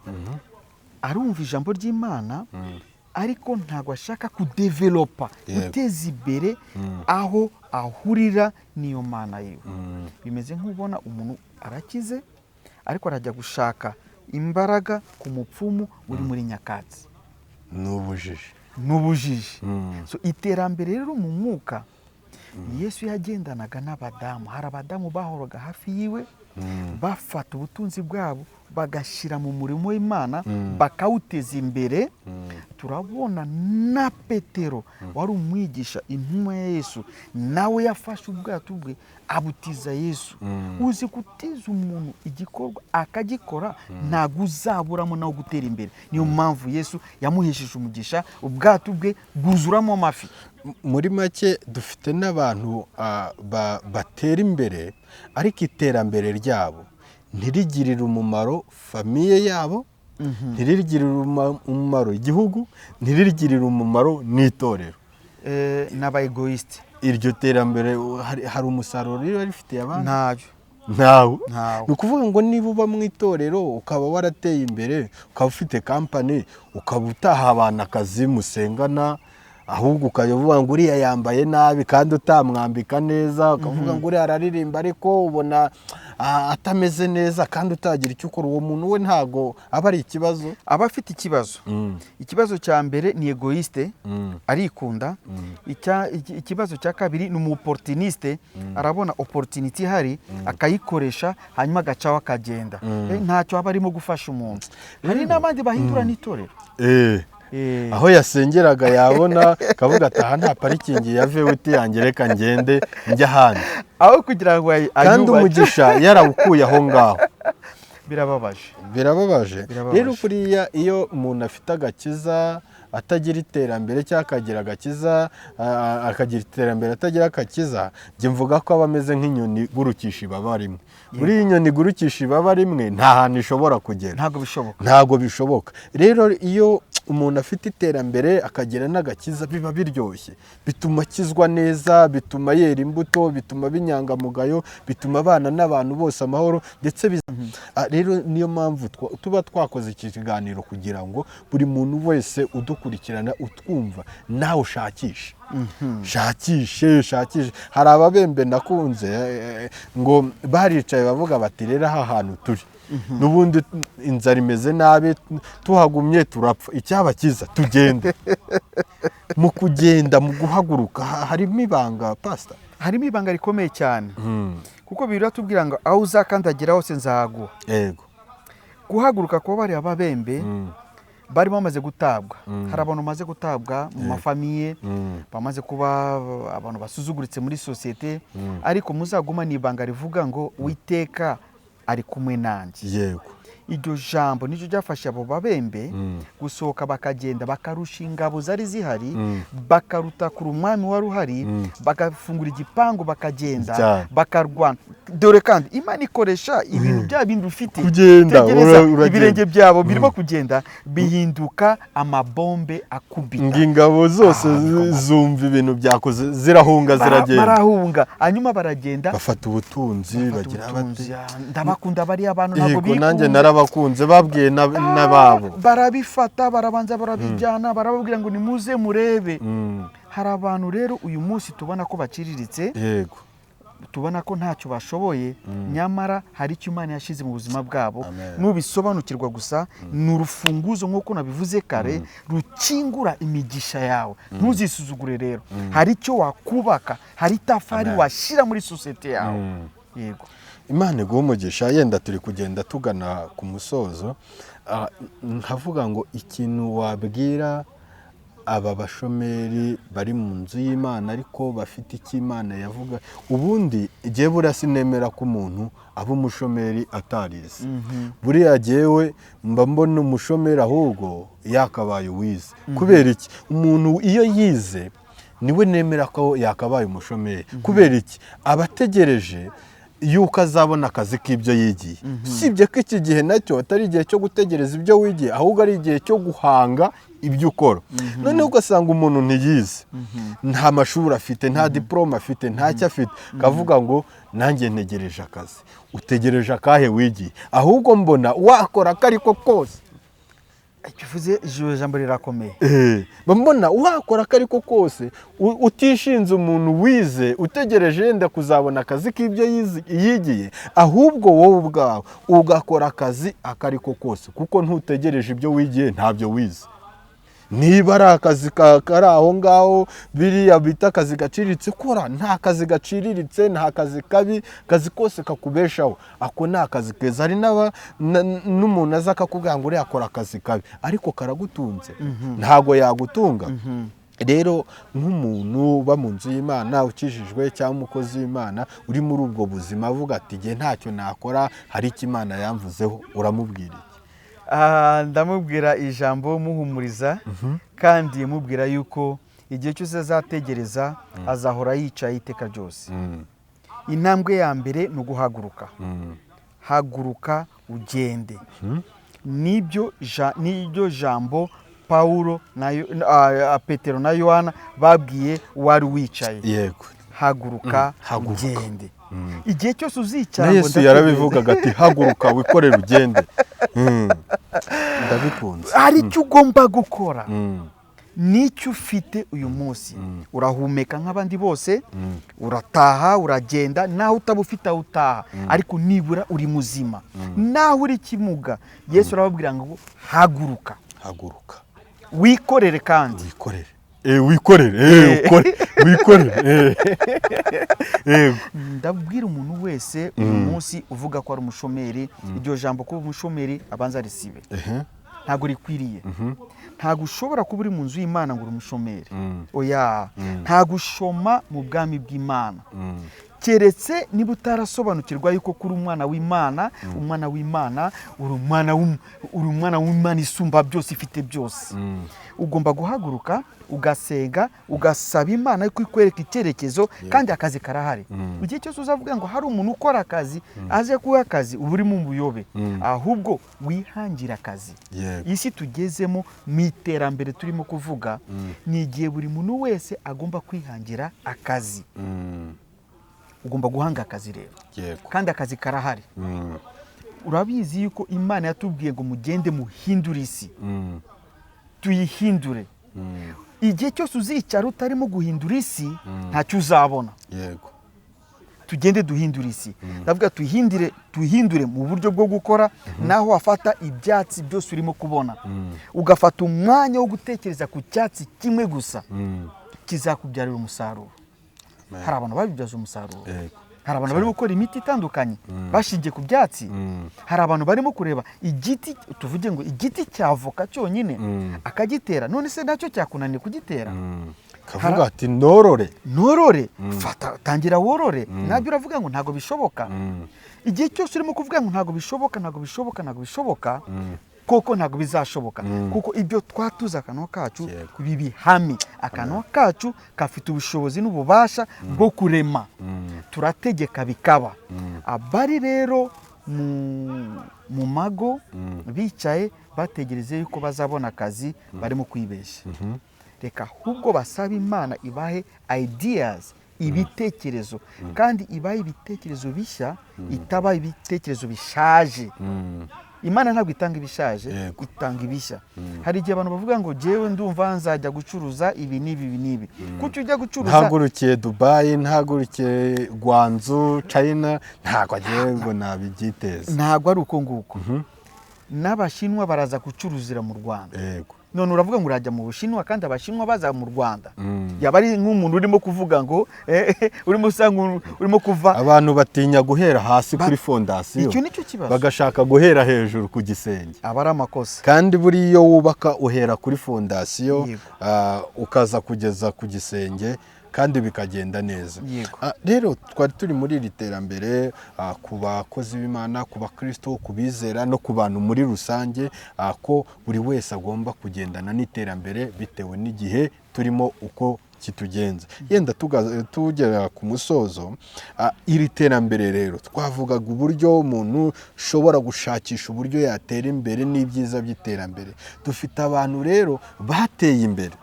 arumva ijambo ry'Imana, ariko ntabwo ashaka kudevelopa, guteza imbere aho ahurira n'iyo Mana yiwe. Bimeze nk'ubona umuntu arakize, ariko arajya gushaka imbaraga ku mupfumu uri muri nyakatsi. N'ubujiji. So iterambere rero mu mwuka, Yesu yagendanaga n'abadamu. Hari abadamu bahoraga hafi yiwe, bafata ubutunzi bwabo bagashyira mu murimo w'Imana bakawuteza imbere. Turabona na Petero wari umwigisha, intumwa ya Yesu, nawe yafashe ubwato bwe abutiza Yesu. Uzi gutiza umuntu igikorwa akagikora, ntabwo uzaburamo nawe gutera imbere. Niyo mpamvu Yesu yamuhesheje umugisha, ubwato bwe bwuzuramo amafi. Muri make dufite n'abantu batera imbere, ariko iterambere ryabo ntirigirire umumaro famiye yabo, ntirigirire umumaro igihugu, ntirigirire umumaro n'itorero. N'aba egoiste. Iryo terambere hari umusaruro rero rifitiye abantu? Ntawo. Ni ukuvuga ngo niba uba mu itorero ukaba warateye imbere, ukaba ufite kampani, ukaba utaha abantu akazi musengana, ahubwo ukavuga ngo uriya yambaye nabi kandi utamwambika neza, ukavuga ngo uriya araririmba ariko ubona atameze neza kandi utagira icyo ukora, uwo muntu we ntago aba ari ikibazo, aba afite ikibazo. Ikibazo cya mbere ni egoiste, arikunda. Ikibazo cya kabiri ni umuopportuniste, arabona opportunity ihari akayikoresha, hanyuma agacaho akagenda. Ntacyo aba arimo gufasha umuntu. Hari n'abandi bahindura n'itorero. Aho yasengeraga yabona kavuga ati aha nta parikingi ya VUT yanjye, reka ngende njya ahandi, aho kugira ngo kandi umugisha yarawukuye aho ngaho. Birababaje. Rero kuriya iyo umuntu afite agakiza atagira iterambere, cyangwa akagira agakiza akagira iterambere atagira agakiza, njye mvuga ko aba ameze nk'inyoni igurukisha ibaba rimwe. Buriya inyoni igurukisha ibaba rimwe nta hantu ishobora kugera, ntabwo bishoboka. Rero iyo umuntu afite iterambere akagira n'agakiza, biba biryoshye, bituma akizwa neza, bituma yera imbuto, bituma binyangamugayo, bituma abana n'abantu bose amahoro, ndetse rero niyo mpamvu tuba twakoze iki kiganiro kugira ngo buri muntu wese udukurikirana utwumva nawe ushakishe. Shakishe. Hari ababembe nakunze ngo baricaye bavuga bati rero aha hantu turi n'ubundi inzara imeze nabi, tuhagumye turapfa, icyaba kiza tugende. Mu kugenda, mu guhaguruka harimo ibanga, pastor. Harimo ibanga rikomeye cyane, kuko biratubwira ngo aho uzakandagira hose nzahaguha. Yego. Guhaguruka kuba bari ababembe bari bamaze gutabwa. Hari abantu bamaze gutabwa mu mafamiye, bamaze kuba abantu basuzuguritse muri sosiyete, ariko muzaguma n'ibanga rivuga ngo Uwiteka ari kumwe nanjye. Yego. Iryo jambo nicyo ryafasha abo babembe gusohoka bakagenda bakarusha ingabo zari zihari, bakarutakura umwami wari uhari, bagafungura igipangu bakagenda bakarwana. Dore kandi Imana ikoresha ibintu bya bindi ufite kugenda, ibirenge byabo birimo kugenda bihinduka amabombe akubita. Ingabo zose zumva ibintu byakoze zirahunga, ziragenda, barahunga, hanyuma baragenda bafata ubutunzi, bagira bati ndabakunda bari abantu ntabwo bikunda. Nanjye narabakunze, babwiye n'ababo, barabifata, barabanza barabijyana, barababwira ngo nimuze murebe. Hari abantu rero uyu munsi tubona ko baciriritse, yego, tubona ko ntacyo bashoboye, nyamara hari icyo Imana yashize mu buzima bwabo. Nubisobanukirwa gusa ni urufunguzo, nk'uko nabivuze kare, rukingura imigisha yawe. Ntuzisuzugure rero, hari icyo wakubaka, hari itafari washyira muri sosiyete yawe. Yego. Imana iguhe umugisha. Yenda turi kugenda tugana ku musozo, nkavuga ngo ikintu wabwira aba bashomeri bari mu nzu y'Imana ariko bafite icyo Imana yavuga. Ubundi igihe buriya sinemera ko umuntu aba umushomeri atarize. Buriya jyewe mba mbona umushomeri ahubwo yakabaye uwize. Kubera iki? Umuntu iyo yize niwe nemera ko yakabaye umushomeri. Kubera iki? Abategereje yuko azabona akazi k'ibyo yigiye. Sibye ko iki gihe nacyo atari igihe cyo gutegereza ibyo wigiye, ahubwo ari igihe cyo guhanga ibyo ukora. None ugasanga umuntu ntiyize, nta mashuri afite, nta diploma afite, ntacyo afite, kavuga ngo nanjye ntegereje akazi. Utegereje akahe wigiye? Ahubwo mbona wakora akariko kose. Bivuze ijambo rirakomeye. Mbona wakora akariko kose utishinze umuntu wize utegereje yenda kuzabona akazi k'ibyo yigiye, ahubwo wowe ubwawe ugakora akazi akariko kose, kuko ntutegereje ibyo wigiye, ntabyo wize. niba ari akazi kari aho ngaho biriya bita akazi gaciriritse kora, nta kazi gaciriritse, nta kazi kabi, akazi kose kakubeshaho, ako ni akazi keza. Hari n'umuntu aza akakubwira ngo uriya akora akazi kabi ariko karagutunze, ntago yagutunga. Rero nk'umuntu uba mu nzu y'Imana ukijijwe cyangwa umukozi w'Imana uri muri ubwo buzima avuga ati igihe ntacyo nakora, hari icyo Imana yamvuzeho, uramubwira iki? Ndamubwira ijambo muhumuriza, kandi mubwira yuko igihe cyose azategereza azahora yicaye iteka ryose. Intambwe ya mbere ni uguhaguruka. Haguruka ugende. Nibyo jambo Pawulo na Petero na Yohana babwiye wari wicaye. Yego. Haguruka ugende. Igihe cyose uzicara, Yesu yarabivugaga ati haguruka wikorere ugende. Ndabikunze. Hari icyo ugomba gukora. Nicyo ufite uyu munsi. Urahumeka nk'abandi bose, urataha, uragenda, naho utaba ufite aho utaha, ariko nibura uri muzima. Naho uri kimuga, Yesu arababwira ngo haguruka. Haguruka. Wikorere kandi. Wikorere. Ndabwira umuntu wese uyu munsi uvuga ko ari umushomeri, iryo jambo ko umushomeri abanza risibe. Ntago rikwiriye. Ntago ushobora kuba uri mu nzu y'Imana ngo uri umushomeri. Oya, ntago ushoma mu bwami bw'Imana. Keretse niba utarasobanukirwa yuko kuri umwana w'Imana, umwana w'Imana, uri umwana w'Imana isumba byose, ifite byose. Ugomba guhaguruka, ugasenga, ugasaba Imana yuko ikwereka icyerekezo, kandi akazi karahari. Igihe cyose uzavuga ngo hari umuntu ukora akazi, aze kuha akazi, uba uri mu buyobe. Ahubwo wihangira akazi. Isi tugezemo mu iterambere turimo kuvuga, ni igihe buri muntu wese agomba kwihangira akazi. Ugomba guhanga akazi rero, kandi akazi karahari. Urabizi yuko Imana yatubwiye ngo mugende muhindure isi, tuyihindure. Igihe cyose uzicara utarimo guhindura isi, ntacyo uzabona. Tugende duhindure isi. Ndavuga tuhindure mu buryo bwo gukora, naho wafata ibyatsi byose urimo kubona, ugafata umwanya wo gutekereza ku cyatsi kimwe gusa, kizakubyarira umusaruro. Hari abantu babibyaza umusaruro. Hari abantu bari gukora imiti itandukanye bashingiye ku byatsi. Hari abantu barimo kureba igiti, tuvuge ngo igiti cy'avoka cyonyine akagitera, none se nacyo cyakunaniye kugitera. Kavuga ati norore, fata tangira worore. Nabyo uravuga ngo ntago bishoboka. Igihe cyose urimo kuvuga ngo ntago bishoboka, koko ntago bizashoboka, kuko ibyo twatuza akanwa kacu bibihame. Akanwa kacu kafite ubushobozi n'ububasha bwo kurema, turategeka bikaba. Abari rero mu mago bicaye bategereze yuko bazabona akazi, barimo kwibeshya. Reka ahubwo basaba Imana ibahe ideas, ibitekerezo, kandi ibahe ibitekerezo bishya, itaba ibitekerezo bishaje. Imana ntabwo itanga ibishaje, itanga ibishya. Hari igihe abantu bavuga ngo jewe ndumva nzajya gucuruza ibi n'ibi. Kuki ujya gucuruza? Ntagurukiye Dubai, ntagurukiye Guangzhou, China, ntago agiye ngo nabibyiteza. Ntago ari uko nguko. N'Abashinwa baraza gucuruzira mu Rwanda. None uravuga ngo urajya mu Bushinwa, kandi Abashinwa baza mu Rwanda. Yaba ari nk'umuntu urimo kuvuga ngo urimo kuva. Abantu batinya guhera hasi kuri fondasiyo, icyo nicyo kibazo, bagashaka guhera hejuru ku gisenge. Aba ari amakosa. Kandi buri iyo wubaka uhera kuri fondasiyo, ukaza kugeza ku gisenge, kandi bikagenda neza. Rero twari turi muri iri terambere, ku bakozi b'Imana, ku bakristo, ku bizera no ku bantu muri rusange, ko buri wese agomba kugendana n'iterambere bitewe n'igihe turimo uko kitugenza. Yenda tugera ku musozo, iri terambere rero twavugaga uburyo umuntu ushobora gushakisha uburyo yatera imbere n'ibyiza by'iterambere. Dufite abantu rero bateye imbere,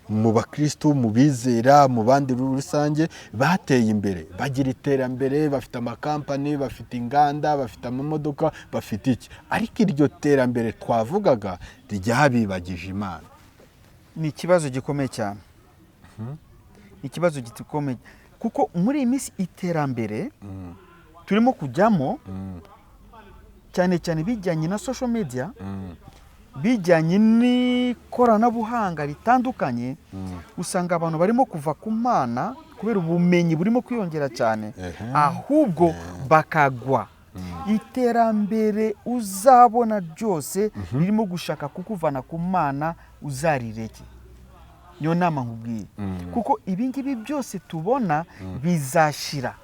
mu bakristo, mu bizera, mu bandi rusange, bateye imbere, bagira iterambere, bafite amakampani, bafite inganda, bafite amamodoka, bafite iki. Ariko iryo terambere twavugaga ryabibagije Imana. Ni ikibazo gikomeye cyane. Ikibazo gikomeye, kuko muri iyi minsi iterambere turimo kujyamo, cyane cyane bijyanye na social media, bijyanye n'ikoranabuhanga ritandukanye, usanga abantu barimo kuva ku Mana kubera ubumenyi burimo kwiyongera cyane, ahubwo bakagwa. Iterambere uzabona ryose ririmo gushaka kukuvana ku Mana uzarireke. Niyo nama nkubwiye, kuko ibingibi byose tubona bizashira,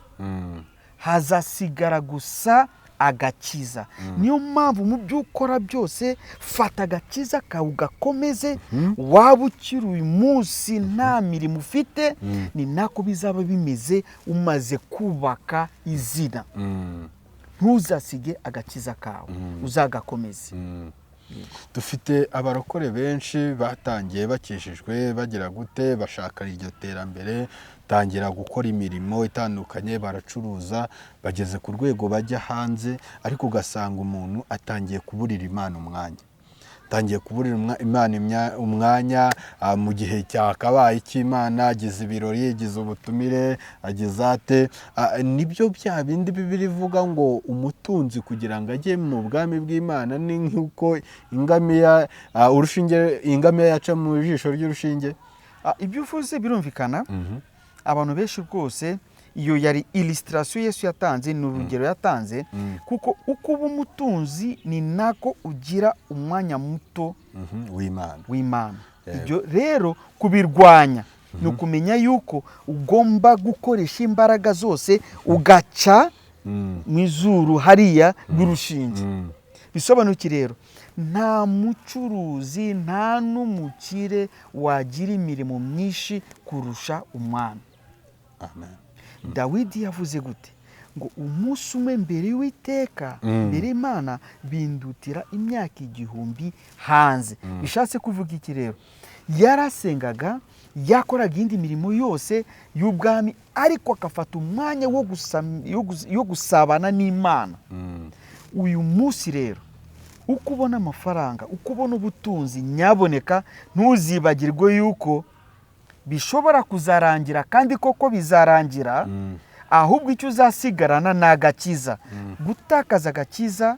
hazasigara gusa agakiza. Niyo mpamvu mu byo ukora byose fata agakiza kawe ugakomeze. Waba ukiri uyu munsi nta mirimo ufite, ni nako bizaba bimeze umaze kubaka izina. Ntuzasige agakiza kawe, uzagakomeze. Dufite abarokore benshi batangiye bakijijwe bagira gute, bashaka iryo terambere, tangira gukora imirimo itandukanye, baracuruza, bageze ku rwego bajya hanze, ariko ugasanga umuntu atangiye kuburira Imana umwanya. Tangiye kuburira Imana umwanya mu gihe cyakabaye cy'Imana, agize ibirori, agize ubutumire, agize ate. Nibyo bya bindi Bibiliya ivuga ngo umutunzi kugira ngo ajye mu bwami bw'Imana ni nk'uko ingamiya yaca mu jisho ry'urushinge. Ibyo uvuze birumvikana. Abantu benshi rwose iyo yari illustration Yesu yatanze, ni urugero yatanze, kuko uko uba umutunzi ni nako ugira umwanya muto w'Imana. Ibyo rero kubirwanya ni ukumenya yuko ugomba gukoresha imbaraga zose ugaca mu izuru hariya rw'urushinge. Bisobanuye rero nta mucuruzi nta n'umukire wagira imirimo myinshi kurusha umwami. Amen. Dawidi yavuze gute ngo umunsi umwe mbere y'Uwiteka, mbere y'Imana bindutira imyaka 1000 hanze. Bishatse kuvuga iki rero? Yarasengaga, yakoraga indi mirimo yose y'ubwami, ariko akafata umwanya wo gusabana n'Imana. Uyu munsi rero uko ubona amafaranga, uko ubona ubutunzi, nyaboneka ntuzibagirwe yuko bishobora kuzarangira, kandi koko bizarangira, ahubwo icyo uzasigarana ni agakiza. Gutakaza agakiza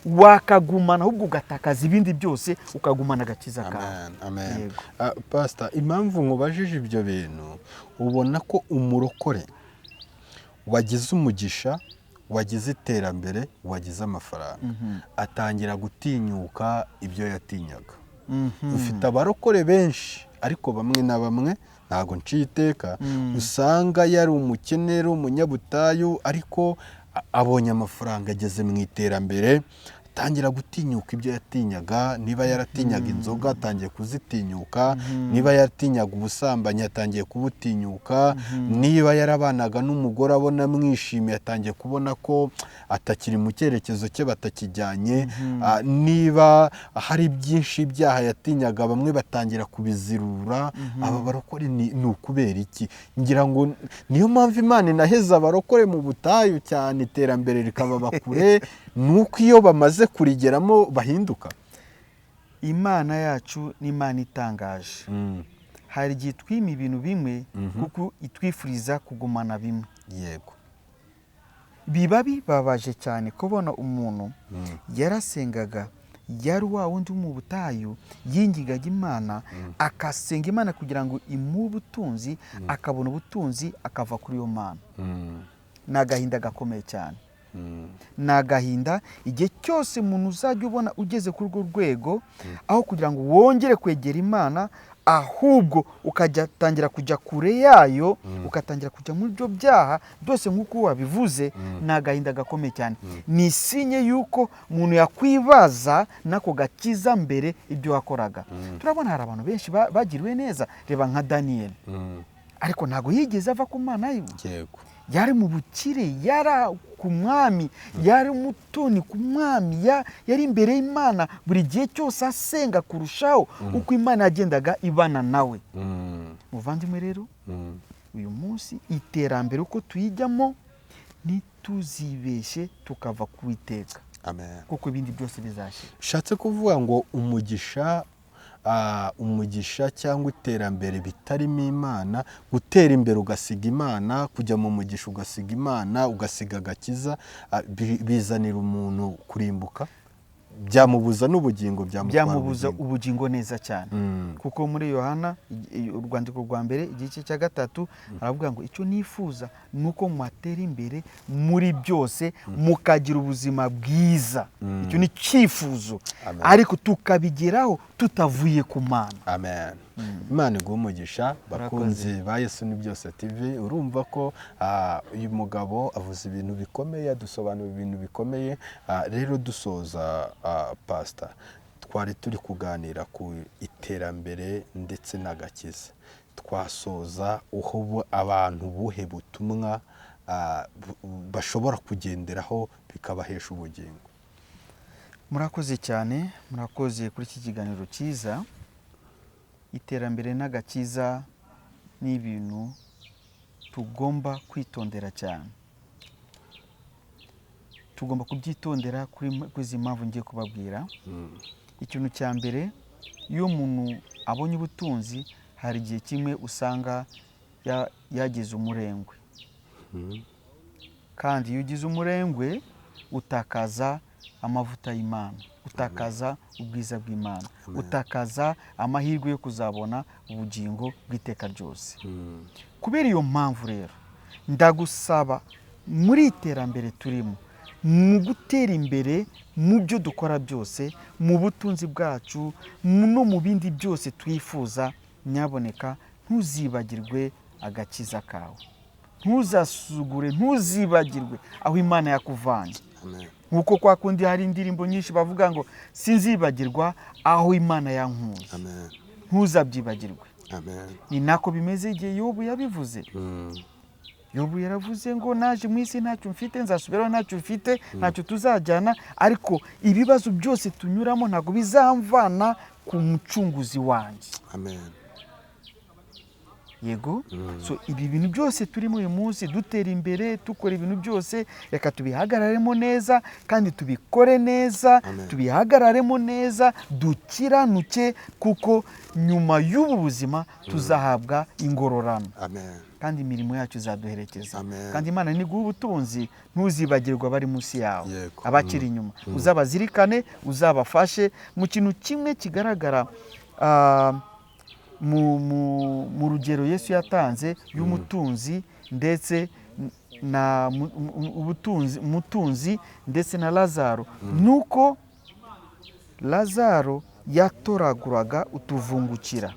wakagumana, ahubwo ugatakaza ibindi byose ukagumana agakiza kawe. Amen. Pastor, impamvu nkubajije ibyo bintu, ubona ko umurokore wagize umugisha, wagize iterambere, wagize amafaranga, atangira gutinyuka ibyo yatinyaga. Ufite abarokore benshi, ariko bamwe na bamwe ntago nciye iteka, usanga yari umukenero, umunyabutayu, ariko abonye amafaranga, ageze mu iterambere, tangira gutinyuka ibyo yatinyaga. Niba yaratinyaga inzoga, atangiye kuzitinyuka. Niba yaratinyaga ubusambanyi, atangiye kubutinyuka. Niba yarabanaga n'umugore abona mwishimiye, atangiye kubona ko atakiri mu cyerekezo cye, batakijyanye. Niba hari byinshi byaha yatinyaga, bamwe batangira kubizirura. Aba barokore ni ukubera iki? Ngira ngo niyo mpamvu Imana inaheza abarokore mu butayu cyane, iterambere rikababa kure, nuko iyo bamaze kurigeramo bahinduka. Imana yacu ni Imana itangaje. Hari igihe twima ibintu bimwe kuko itwifuriza kugumana bimwe. Yego. Biba bibabaje cyane kubona umuntu yarasengaga, yari wa wundi mu butayu, yingingaga Imana, akasenga Imana kugira ngo imuhe ubutunzi, akabona ubutunzi, akava kuri iyo Mana. Ni agahinda gakomeye cyane. Ni agahinda igihe cyose umuntu uzajya ubona ugeze kuri urwo rwego, aho kugira ngo wongere kwegera Imana, ahubwo ukatangira kujya kure yayo, ukatangira kujya muri byo byaha byose nk'uko wabivuze. Ni agahinda gakomeye cyane. Ni sinye yuko umuntu yakwibaza nako gakiza mbere ibyo wakoraga. Turabona hari abantu benshi bagiriwe neza. Reba nka Daniel, ariko ntago yigeze ava ku Mana ye. Yego. Yari mu bukire, yari ku mwami, yari umutoni ku mwami, yari imbere y'Imana buri gihe cyose asenga kurushaho uko Imana yagendaga ibana nawe. Muvandimwe rero, uyu munsi iterambere uko tuyijyamo, ntituzibeshe tukava ku Uwiteka. Amen. Kuko ibindi byose bizashira. Shatse kuvuga ngo umugisha cyangwa iterambere bitarimo Imana, gutera imbere ugasiga Imana, kujya mu mugisha ugasiga Imana, ugasiga agakiza, bizanira umuntu kurimbuka. byamubuza n'ubugingo, byamubuza ubugingo neza cyane. Kuko muri Yohana urwandiko rwa mbere igice cya 3 aravuga ngo icyo nifuza nuko mwatera imbere muri byose mukagira ubuzima bwiza. Icyo ni cyifuzo, ariko tukabigeraho tutavuye ku Mana. Amen. Imana iguhe umugisha bakunzi ba Yesu ni byose TV. Urumva ko uyu mugabo avuze ibintu bikomeye, adusobanura ibintu bikomeye. Rero dusoza pastor, twari turi kuganira ku iterambere ndetse n'agakiza. Twasoza uho abantu buhe butumwa bashobora kugenderaho bikabahesha ubugingo. Murakoze cyane, murakoze kuri iki kiganiro cyiza. Iterambere n'agakiza ni ibintu tugomba kwitondera cyane. Tugomba kubyitondera kuri izi mpamvu ngiye kubabwira. Ikintu cya mbere, iyo umuntu abonye ubutunzi, hari igihe kimwe usanga yagize umurengwe. Kandi iyo ugize umurengwe utakaza amavuta y'Imana, utakaza ubwiza bw'Imana, utakaza amahirwe yo kuzabona ubugingo bw'iteka ryose. Kubera iyo mpamvu rero ndagusaba muri iterambere turimo, mu gutera imbere mu byo dukora byose, mu butunzi bwacu no mu bindi byose twifuza, nyaboneka ntuzibagirwe agakiza kawe. Ntuzasugure, ntuzibagirwe aho Imana yakuvanye. Nkuko kwa kundi hari indirimbo nyinshi bavuga ngo sinzibagirwa aho Imana yankuye. Ntuzabyibagirwe. Ni nako bimeze igihe Yobu yabivuze. Yobu yaravuze ngo naje mu isi ntacyo mfite, nzasubiraho ntacyo mfite, ntacyo tuzajyana, ariko ibibazo byose tunyuramo ntabwo bizamvana ku mucunguzi wanjye. Yego. So ibi bintu byose turimo uyu munsi dutera imbere, tukora ibintu byose, reka tubihagararemo neza kandi tubikore neza. Tubihagararemo neza, dukiranuke, kuko nyuma y'ubu buzima tuzahabwa ingororano. Kandi imirimo yacu izaduherekeza. Kandi Imana niguha ubutunzi, ntuzibagirwa bari munsi yawe, abakiri inyuma. Uzabazirikane, uzabafashe mu kintu kimwe kigaragara mu rugero Yesu yatanze y'umutunzi ndetse na umutunzi ndetse na Lazaro. Nuko Lazaro yatoraguraga utuvungukira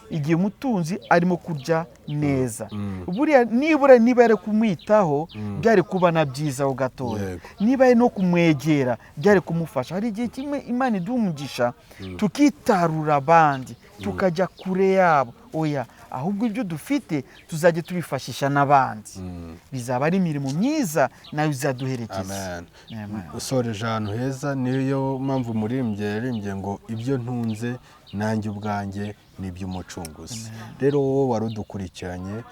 igihe umutunzi arimo kurya neza. Buriya niba yari kumwitaho byari kuba na byiza ho gatoya. Niba yari no kumwegera byari kumufasha. Hari igihe kimwe Imana iduha umugisha tukitarura abandi, tukajya kure yabo. Oya, ahubwo ibyo dufite tuzajya tubifashisha n'abandi. Bizaba ari imirimo myiza nayo izaduherekeza. Usoreje ahantu heza, niyo mpamvu murimbye yaririmbye ngo ibyo ntunze nanjye ubwanjye ni iby'umucunguzi. Rero wowe wari udukurikiranye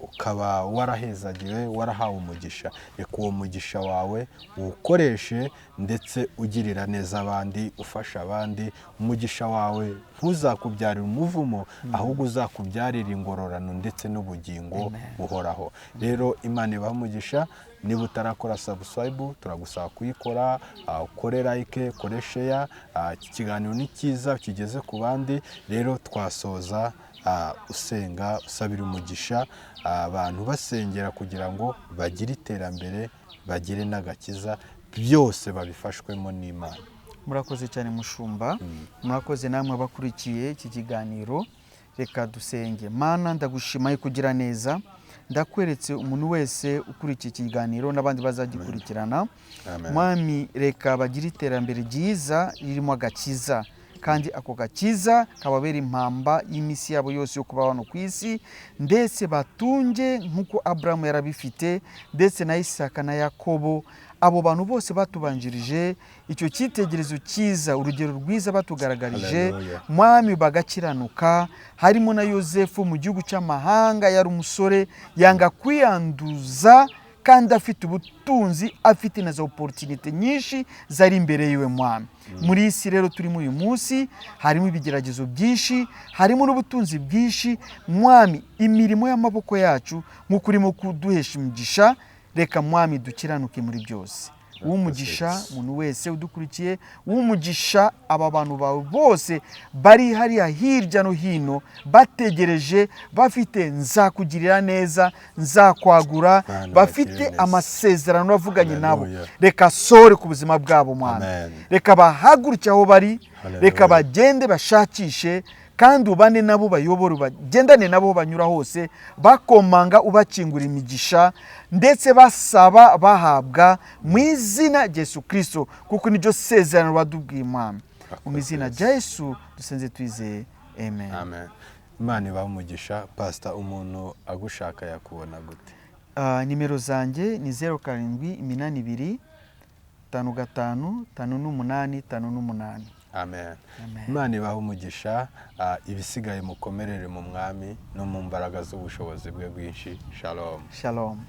ukaba warahezagiwe, warahawe umugisha, reka uwo mugisha wawe uwukoreshe ndetse ugirira neza abandi, ufasha abandi. Umugisha wawe ntuzakubyarira umuvumo, ahubwo uzakubyarira ingororano ndetse n'ubugingo buhoraho. Rero Imana ibaha umugisha. Niba utarakora subscribe, turagusaba kuyikora, ukore like, ukore share. Iki kiganiro ni cyiza, kigeze ku bandi. Rero twasoza usenga, usabira umugisha abantu, basengera kugira ngo bagire iterambere, bagire n'agakiza, byose babifashwemo n'Imana. Murakoze cyane mushumba. Murakoze namwe abakurikiye iki kiganiro. Reka dusenge. Mana, ndagushima kugira neza. Ndakweretse umuntu wese ukurikiye ikiganiro n'abandi bazagikurikirana. Mwami, reka bagire iterambere ryiza ririmo agakiza, kandi ako gakiza kababera impamba y'imisi yabo yose yo kuba hano ku isi, ndetse batunge nk'uko Aburahamu yarabifite, ndetse na Isaka na Yakobo. Abo bantu bose batubanjirije, icyo cyitegerezo cyiza, urugero rwiza batugaragarije, Mwami, bagakiranuka. Harimo na Yosefu mu gihugu cy'amahanga, yari umusore yanga kwiyanduza, kandi afite ubutunzi, afite na za opportunity nyinshi zari imbere yiwe. Mwami, muri isi rero turimo uyu munsi harimo ibigeragezo byinshi, harimo n'ubutunzi bwinshi. Mwami, imirimo y'amaboko yacu nk'uko urimo kuduhesha imigisha, reka Mwami dukiranuke muri byose. w'umugisha umuntu wese udukurikiye, w'umugisha aba bantu bawe bose bari hariya hirya no hino bategereje, bafite nzakugirira neza, nzakwagura, bafite amasezerano bavuganye nabo. Reka sore ku buzima bwabo mwana, reka bahaguruke aho bari, reka bagende bashakishe, kandi ubane nabo, bayobore, bagendane nabo banyura hose, bakomanga ubakingura imigisha, ndetse basaba bahabwa mu izina rya Yesu Kristo, kuko niryo sezerano wadubwiye Mwami. Mu izina rya Yesu dusenze twizeye, amen. Amen. Imana ibahe umugisha. Pastor, umuntu agushaka yakubona gute? Nimero zanjye ni 0782 55 58 58. Amen. Imana ibahe umugisha. Ibisigaye mukomerere mu mwami no mu mbaraga z'ubushobozi bwe bwinshi. Shalom. Shalom.